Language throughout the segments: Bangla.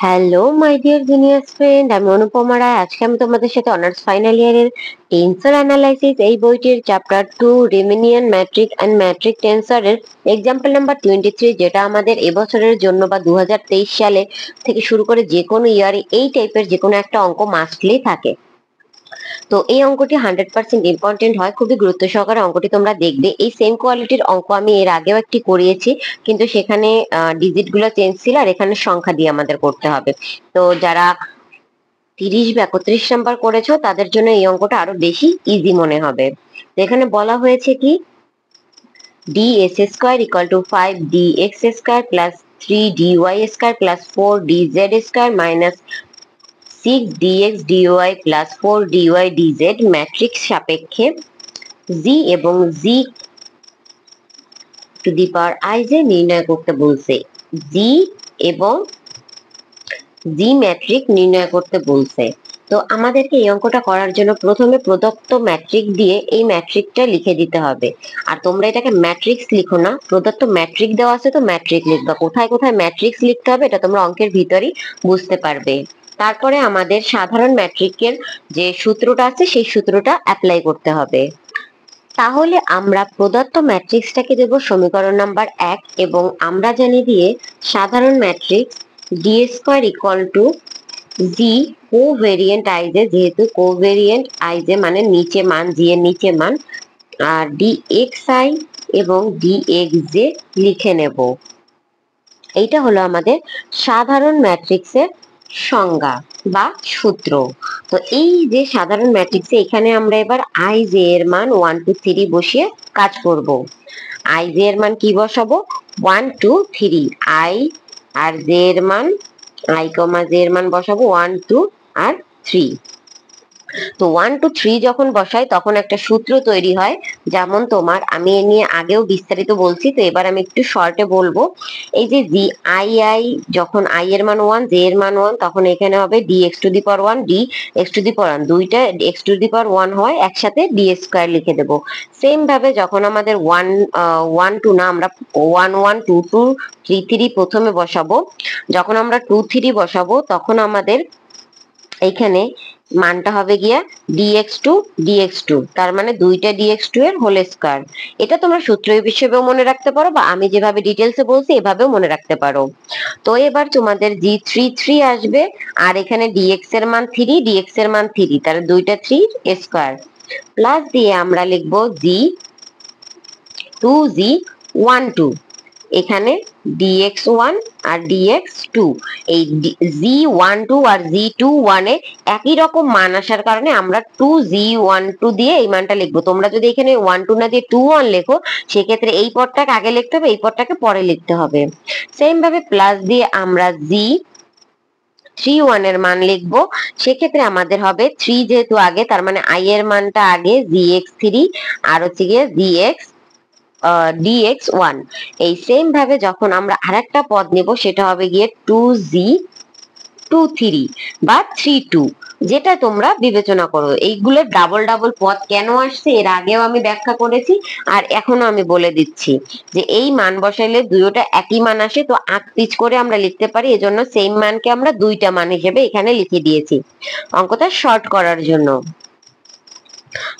Hello my dear genius friend, আমি অনুপমা রায়। আজকে আমি তোমাদের সাথে অনার্স ফাইনাল ইয়ারের টেন্সর অ্যানালাইসিস এই বইটির chapter 2 Riemannian metric and metric টেন্সরের এক্সাম্পল নাম্বার 23, যেটা আমাদের এবছরের জন্য বা 2023 সালে থেকে শুরু করে যে কোনো ইয়ারে এই টাইপের যে কোনো একটা অঙ্ক মাস্টলি থাকে। তো এই অঙ্কটি 100% ইম্পর্টেন্ট হয়, খুবই গুরুত্ব সহকারে অঙ্কটি তোমরা দেখবে। এই সেম কোয়ালিটির অঙ্ক আমি এর আগেও একটি করিয়েছি, কিন্তু সেখানে ডিজিট গুলো চেঞ্জ ছিল আর এখানে সংখ্যা দিয়ে আমাদের করতে হবে। তো যারা 30 বা 31 নাম্বার করেছো তাদের জন্য এই অঙ্কটা আরো বেশি ইজি মনে হবে। তো এখানে বলা হয়েছে কি dx square equal two 5dx square plus 3dy square plus 4dz square minus 6dx dy plus 4dy dz matrix সাপেক্ষে z এবং z two the power i যে নির্ণয় করতে বলছে। z এবং z ম্যাট্রিক নির্ণয় করতে বলছে। তো আমাদেরকে এই অঙ্কটা করার জন্য প্রথমে প্রদত্ত ম্যাট্রিক দিয়ে এই ম্যাট্রিকটা লিখে দিতে হবে। আর তোমরা এটাকে ম্যাট্রিক্স লিখো না, প্রদত্ত ম্যাট্রিক দেওয়া আছে তো ম্যাট্রিক লিখবা। কোথায় কোথায় ম্যাট্রিক্স লিখতে হবে এটা তোমরা অঙ্কের ভিতরেই বুঝতে পারবে। তারপরে আমাদের সাধারণ ম্যাট্রিকের যে সূত্রটা আছে সেই সূত্রটা অ্যাপ্লাই করতে হবে। তাহলে আমরা প্রদত্ত ম্যাট্রিক্সটাকে দেব সমীকরণ নাম্বার 1 এবং আমরা জানি দিয়ে সাধারণ matrix d square equal to g covariant ij, যেহেতু কোভেরিয়েন্ট আইজে মানে নিচে মান, জি এর নিচে মান, আর ডি এক্স আই এবং ডি এক্স জে লিখে নেব। এইটা হলো আমাদের সাধারণ ম্যাট্রিক্সের সংজ্ঞা বা সূত্র। তো এই যে সাধারণ ম্যাট্রিক্সে এখানে আমরা এবার আই জে এর মান 1 2 3 বসিয়ে কাজ করব। আই জে এর মান কি বসাবো? 1 2 3। আই আর জে এর মান, আই কমা জে এর মান বসাবো 1 2 আর 3। তো 1 2 3 যখন বসাই তখন একটা সূত্র তৈরি হয়, যেমন তোমার আমি এ নিয়ে আগেও বিস্তারিত বলছি, তো এবার আমি একটু শর্টে বলবো। এই যে জি আই আই, যখন আই এর মান 1 জে এর মান 1, তখন এখানে হবে d x to the power 1 d x to the power 1, দুইটা এক্স টু দি পাওয়ার 1 হয় একসাথে ডি স্কয়ার লিখে দেব। সেম ভাবে যখন আমাদের 1 1 2 না, আমরা 1 1 2 2 3 3 প্রথমে বসাবো। যখন আমরা 2 3 বসাবো তখন আমাদের এইখানে মানটা হবে গিয়া dx2 তার মানে দুইটা dx2 এর হোল স্কয়ার। এটা তোমরা সূত্র হিসেবেও মনে রাখতে পারো বা আমি যেভাবে ডিটেলসে বলছি এভাবেও মনে রাখতে পারো। তো এবার তোমাদের g3 আসবে আর এখানে dx এর মান 3, dx এর মান 3, তাহলে দুইটা 3 স্কয়ার প্লাস দিয়ে আমরা লিখবো g2g12, এখানে dx1 আর dx2। এই g12 আর g21 এ একই রকম মান আসার কারণে আমরা 2g12 দিয়ে এই মানটা লিখবো। তোমরা যদি এখানে 1 2 না দিয়ে 2 1 লেখো সেক্ষেত্রে এই পদটাকে আগে লিখতে হবে, এই পদটাকে পরে লিখতে হবে। সেম ভাবে প্লাস দিয়ে আমরা g31 এর মান লিখবো। সেক্ষেত্রে আমাদের হবে 3 যেহেতু আগে, তার মানে i এর মানটা আগে gx3 আর হচ্ছে গিয়ে dx1। এই সেম ভাবে যখন আমরা আরেকটা পদ নেব সেটা হবে গিয়ে 2g23 বা 32, যেটা তোমরা বিবেচনা করো। এইগুলো ডাবল ডাবল পদ কেন আসছে এর আগেও আমি ব্যাখ্যা করেছি আর এখনো আমি বলে দিচ্ছি যে এই মান বসাইলে দুইটা একই মান আসে, তো আগ পিচ করে আমরা লিখতে পারি, এজন্য সেম মানকে আমরা দুইটা মান হিসেবে এখানে লিখে দিয়েছি অঙ্কটা শর্ট করার জন্য।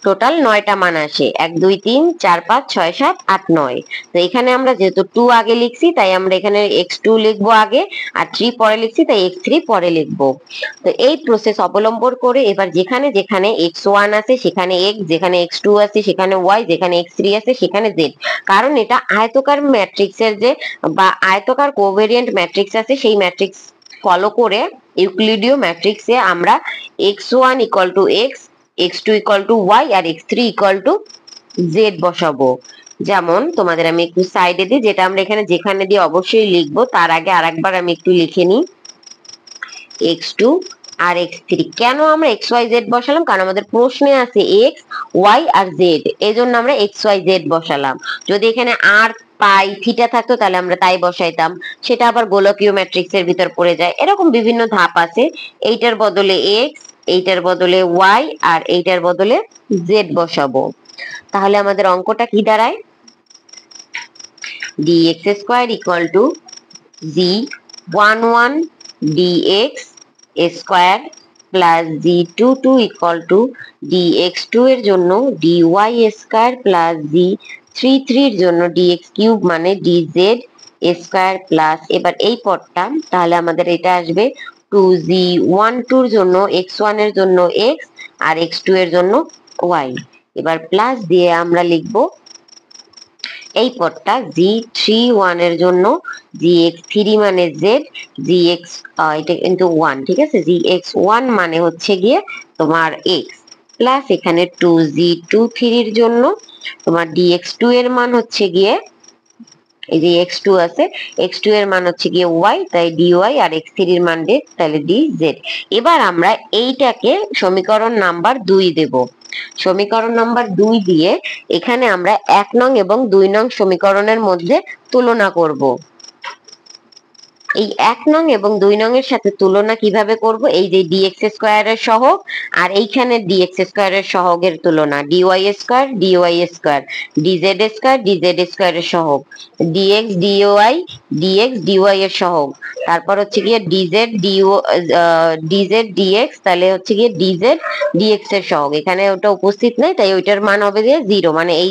টোটাল 9টা মান আসে, 1 2 3 4 5 6 7 8 9। তো এখানে আমরা যেহেতু 2 আগে লিখছি তাই আমরা এখানে x2 লিখবো আগে, আর 3 পরে লিখছি তাই x3 পরে লিখবো। তো এই প্রসেস অবলম্বন করে এবার যেখানে যেখানে x1 আছে সেখানে x, যেখানে x2 আছে সেখানে y, যেখানে x3 আছে সেখানে z। কারণ এটা আয়তকার ম্যাট্রিক্সের যে বা আয়তকার কোভেরিয়েন্ট ম্যাট্রিক্স আছে সেই ম্যাট্রিক্স ফলো করে ইউক্লিডীয় ম্যাট্রিক্সে আমরা x1 equal to x, x2 equal to y আর x3 ইকুয়াল টু z বসাবো। যেমন তোমাদের আমি একটু সাইডে দিই, যেটা আমরা এখানে যেখানে দিয়ে অবশ্যই লিখবো তার আগে আরেকবার আমি একটু লিখে নিই x2 আর x3। কেন আমরা x y z বসালাম? কারণ আমাদের প্রশ্নে আছে x y আর z, এজন্য আমরা x y z বসালাম। যদি এখানে আর পাই থিটা থাকতো তাহলে আমরা তাই বসাইতাম, সেটা আবার গোলকীয় ম্যাট্রিক্সের ভিতর পড়ে যায়। এরকম বিভিন্ন ধাপ আছে। এইটার বদলে x, এইটার বদলে y আর এইটার বদলে z বসাবো। তাহলে আমাদের অঙ্কটা কি দাঁড়ায়? dx square equal two g11 dx square plus g22 equal to dx2 এর জন্য dy স্কয়ার প্লাস g33 এর জন্য dx কিউব মানে dz স্কয়ার প্লাস এবার এই পদটা তাহলে আমাদের এটা আসবে 2g12 এর জন্য x1 এর জন্য x আর x2 এর জন্য y। এবার প্লাস দিয়ে আমরা লিখবো এই পদটা g31 এর জন্য gx3 মানে z gx এটা কিন্তু 1 ঠিক আছে gx1 মানে হচ্ছে গিয়ে তোমার x প্লাস এখানে 2g23 এর জন্য তোমার dx2 এর মান হচ্ছে গিয়ে এই যে x2 আছে x2 এর মান হচ্ছে গিয়ে y তাই dy আর x3 এর মান d তাহলে dz। এবার আমরা এইটাকে সমীকরণ নাম্বার 2 দেব। সমীকরণ নাম্বার 2 দিয়ে এখানে আমরা 1 নং এবং 2 নং সমীকরণের মধ্যে তুলনা করব। এই 1 নং এবং 2 নং এর সাথে তুলনা কিভাবে করব? এই যে dx স্কয়ারের সহগ আর এইখানে dx স্কয়ারের সহগের তুলনা dy square dy square dz square dz স্কয়ারের সহগ dx dy dx dy এর সহগ তারপর হচ্ছে গিয়ে dz dx তাহলে হচ্ছে গিয়ে dz dx এর সহগ এখানে ওটা উপস্থিত নাই তাই ওইটার মান হবে যে 0 মানে এই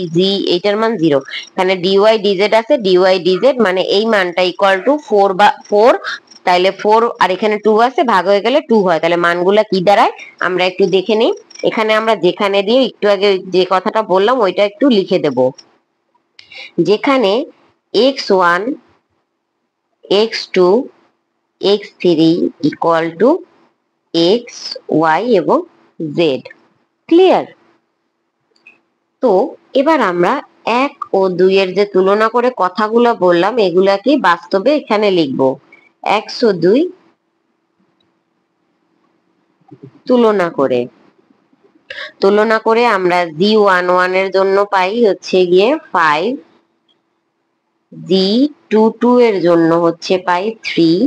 এইটার মান 0 এখানে dy dz আছে dy dz মানে এই মানটা ইকুয়াল টু 4 তাইলে 4 আর এখানে 2 আছে ভাগ হয়ে গেলে 2 হয় তাহলে মানগুলা কি দাঁড়ায় আমরা একটু দেখে নিই। এখানে আমরা যেখানে দিয়ে একটু আগে যে কথাটা বললাম ওইটা একটু লিখে দেব। যেখানে x1 x2 x3 equal to x y এবং z ক্লিয়ার। তো এবার আমরা 1 ও 2 এর যে তুলনা করে কথাগুলো বললাম এগুলাকে বাস্তবে এখানে লিখব। 102 তুলনা করে আমরা g11 এর জন্য পাই হচ্ছে গিয়ে 5 g22 এর জন্য হচ্ছে পাই 3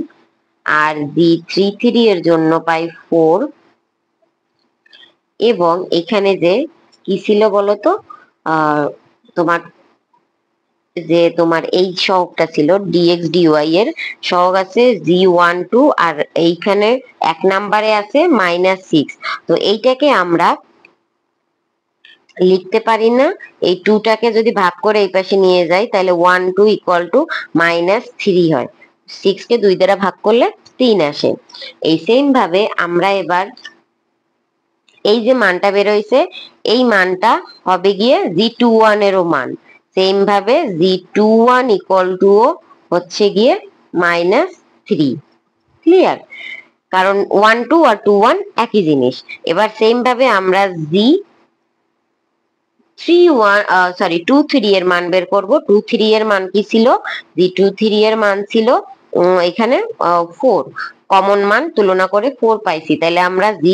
আর g33 এর জন্য পাই 4 এবং এখানে যে কি ছিল বলতো তোমার যে তোমার এই সহগটা ছিল dx dy এর সহগ আছে g12 আর এইখানে 1 নম্বরে আছে -6 তো এইটাকে আমরা লিখতে পারি না এই 2 টাকে যদি ভাগ করে এই পাশে নিয়ে যাই তাহলে 1 2 ইকুয়াল টু -3 হয় 6 কে 2 দ্বারা ভাগ করলে 3 আসে। এই সেম ভাবে আমরা এবার এই যে মানটা বের হইছে এই মানটা হবে গিয়ে g21 এরও মান সেম ভাবে g21 ইকুয়াল টু হচ্ছে গিয়ে -3 ক্লিয়ার কারণ 1 2 আর 2 1 একই জিনিস। এবার সেম ভাবে আমরা g 2 3 এর মান বের করব। 2 3 এর মান কি ছিল g 2 3 এর মান ছিল এখানে 4 কমন মান তুলনা করে 4 পাইছি তাহলে আমরা g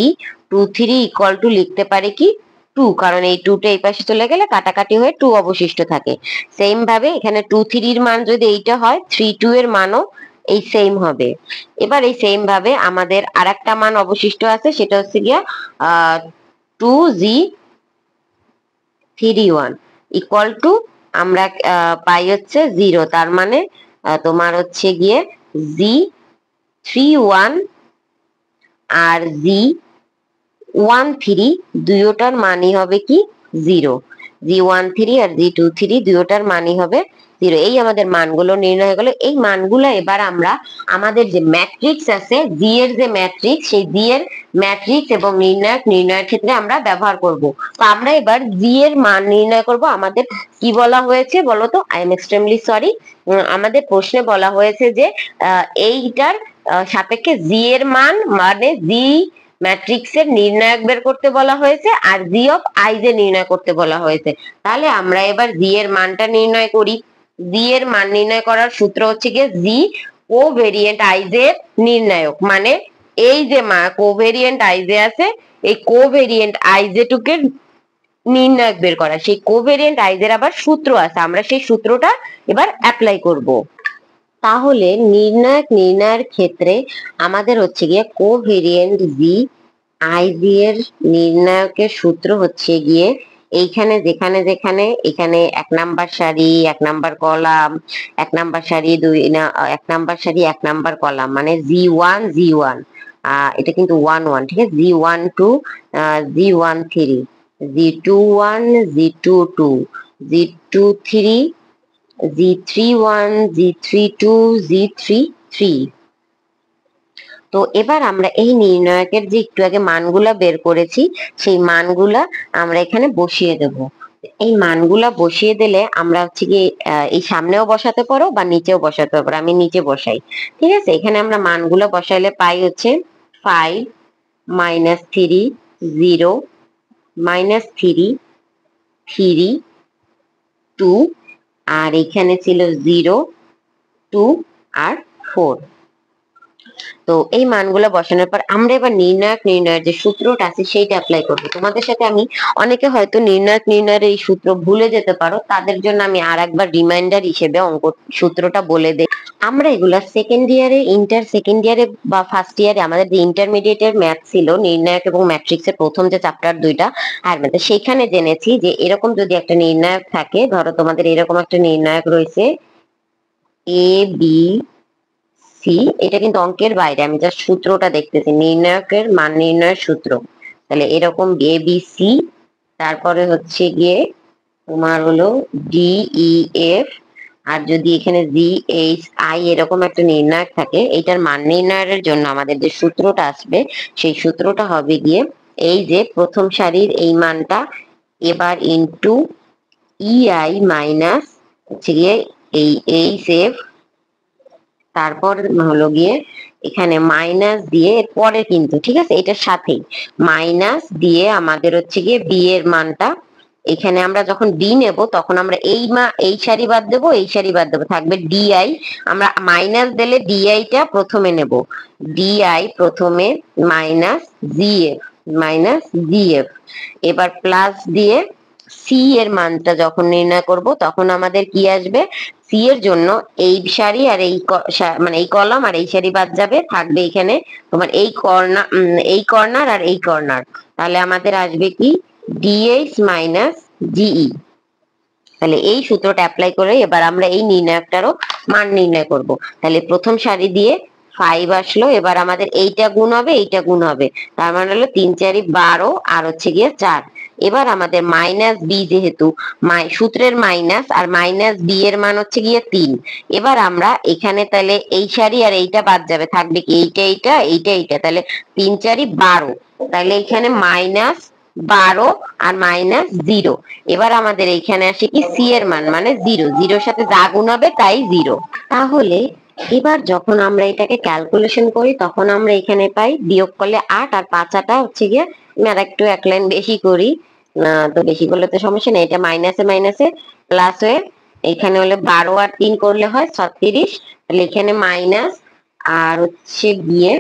2 3 ইকুয়াল টু লিখতে পারি কি 2 কারণ এই 2 টা এই পাশে চলে গেলে কাটাকাটি হয়ে 2 অবশিষ্ট থাকে। সেম ভাবে এখানে 2 3 এর মান যদি এইটা হয় 3 2 এর মানও এই সেম হবে। এবার এই সেম ভাবে আমাদের আরেকটা মান অবশিষ্ট আছে সেটা হচ্ছে গিয়া 2g31 ইকুয়াল টু আমরা পাই হচ্ছে 0 তার মানে তোমার হচ্ছে গিয়ে g31 আর g13 দুইটার মানই হবে কি 0 g13 আর g23 দুইটার মানই হবে 0 এই আমাদের মানগুলো নির্ণয় হয়ে গেল। এই মানগুলো এবার আমরা আমাদের যে ম্যাট্রিক্স আছে জি এর যে ম্যাট্রিক্স সেই জি এর ম্যাট্রিক্স এবং নির্ণয়ের ক্ষেত্রে আমরা ব্যবহার করব। তো আমরা এবার জি এর মান নির্ণয় করব। আমাদের কি বলা হয়েছে বলতো আই এম এক্সট্রিমলি সরি আমাদের প্রশ্নে বলা হয়েছে যে এইটার সাপেক্ষে জি এর মান মানে জি ম্যাট্রিক্সের নির্ণায়ক বের করতে বলা হয়েছে আর জি অফ আই জে নির্ণয় করতে বলা হয়েছে। তাহলে আমরা এবার জি এর মানটা নির্ণয় করি। জি এর মান নির্ণয় করার সূত্র হচ্ছে গিয়ে জি কোভেরিয়েন্ট আই জে নির্ণায়ক মানে এই যে কোভেরিয়েন্ট আই জে আছে এই কোভেরিয়েন্ট আই জে টুকে নির্ণায়ক বের করা সেই কোভেরিয়েন্ট আই জের আবার সূত্র আছে আমরা সেই সূত্রটা এবার অ্যাপ্লাই করব। তাহলে নির্ণয়ের ক্ষেত্রে আমাদের হচ্ছে গিয়ে কোভেরিয়েন্ট জি আই জি এর নির্ণায়কের সূত্র হচ্ছে গিয়ে এইখানে যেখানে যেখানে এখানে 1 নাম্বার সারি 1 নাম্বার কলাম 1 নাম্বার সারি 2 না 1 নাম্বার সারি 1 নাম্বার কলাম মানে G1 এটা কিন্তু 1 1, ঠিক আছে, G12 G13 G21 G22 G23 G31 G32 G33। তো এবার আমরা এই নির্ণায়কের যে একটু আগে মানগুলা বের করেছি সেই মানগুলা আমরা এখানে বসিয়ে দেব। এই মানগুলা বসিয়ে দিলে আমরা হচ্ছে কি এই সামনেও বসাতে পারো বা নিচেও বসাতে পারো। আমি নিচে বসাই, ঠিক আছে। এখানে আমরা মানগুলো বসাইলে পাই হচ্ছে 5 -3 0 -3 3 2 আর এখানে ছিল 0 2 আর 4। তো এই মানগুলো বসানোর পর আমরা এবার নির্ণয়ের যে সূত্রটা আছে সেইটা অ্যাপ্লাই করবো। তোমাদের সাথে আমি অনেকে হয়তো নির্ণয়ের এই সূত্র ভুলে যেতে পারো, তাদের জন্য আমি আর একবার রিমাইন্ডার হিসেবে অঙ্ক সূত্রটা বলে দেই। আমরা এগুলা সেকেন্ড ইয়ারে বা ফার্স্ট ইয়ারে আমাদের যে ইন্টারমিডিয়েটের ম্যাথ ছিল, নির্ণায়ক এবং ম্যাট্রিক্সের প্রথম যে চ্যাপ্টার 2টা আর ম্যাথ, সেখানে জেনেছি যে এরকম যদি একটা নির্ণায়ক থাকে, ধরো তোমাদের এরকম একটা নির্ণায়ক রয়েছে এ বি সি, এটা কিন্তু অঙ্কের বাইরে, আমি জাস্ট সূত্রটা দেখতেছি, নির্ণায়কের মান নির্ণয়ের সূত্র। তাহলে এরকম এ বি সি, তারপরে হচ্ছে গিয়ে তোমার হলো ডি ই এফ, আর যদি এখানে জি এইচ আই এরকম একটা নির্ণায়ক থাকে, এইটার মান নির্ণয়ের জন্য আমাদের যে সূত্রটা আসবে সেই সূত্রটা হবে গিয়ে এই যে প্রথম সারির এই মানটা এবার ইনটু ই আই মাইনাস হচ্ছে গিয়ে এই এইচ এফ, তারপর হলো গিয়ে এখানে মাইনাস দিয়ে পরে কিন্তু, ঠিক আছে, এটার সাথেই মাইনাস দিয়ে আমাদের হচ্ছে গিয়ে বি এর মানটা, এখানে আমরা যখন ডি নেব তখন আমরা এই সারি বাদ দেবো, এই সারি বাদ দেবো, থাকবে ডিআই। আমরা মাইনাস দিলে ডিআইটা প্রথমে নেব, ডিআই প্রথমে মাইনাস জিএফ, এবার প্লাস দিয়ে সি এর মানটা যখন নির্ণয় করব তখন আমাদের কি আসবে, সি এর জন্য এই সারি আর মানে এই কলাম আর এই সারি বাদ যাবে, থাকবে এখানে তোমার এই কর্নার আর এই কর্নার, তাহলে আমাদের আসবে কি ডিএইচ মাইনাস জিই। তাহলে এই সূত্রটা অ্যাপ্লাই করে এবার আমরা এই নির্ণায়কটারও মান নির্ণয় করব। তাহলে প্রথম সারি দিয়ে 5 আসলো, এবার আমাদের এইটা গুণ হবে এইটা গুণ হবে, তার মানে হলো 3 4 12 আর হচ্ছে গিয়ে 4। এবার আমাদের মাইনাস বি, যেহেতু সূত্রের মাইনাস আর মাইনাস বি এর মান হচ্ছে গিয়ে 3, এবার আমরা এখানে তাহলে এই সারি আর এইটা বাদ যাবে, থাকবে কি এইটা, তাহলে 3 4 12, তাহলে এখানে -12 আর -0। এবার আমাদের এইখানে আসে কি সি এর মান মানে 0, 0 সাথে যা গুণ হবে তাই 0। তাহলে এবার যখন আমরা এটাকে ক্যালকুলেশন করি তখন আমরা এখানে পাই বিয়োগ করলে 8 আর 5 8 হচ্ছে গিয়ে, আমি আর একটু এক লাইন বেশি করি, তো বেশি করলে তো সমস্যা নেই, এটা মাইনাসে প্লাস হয়ে এখানে হলে 12 আর 3 করলে হয় 36, তাহলে এখানে মাইনাস আর হচ্ছে বিয়ে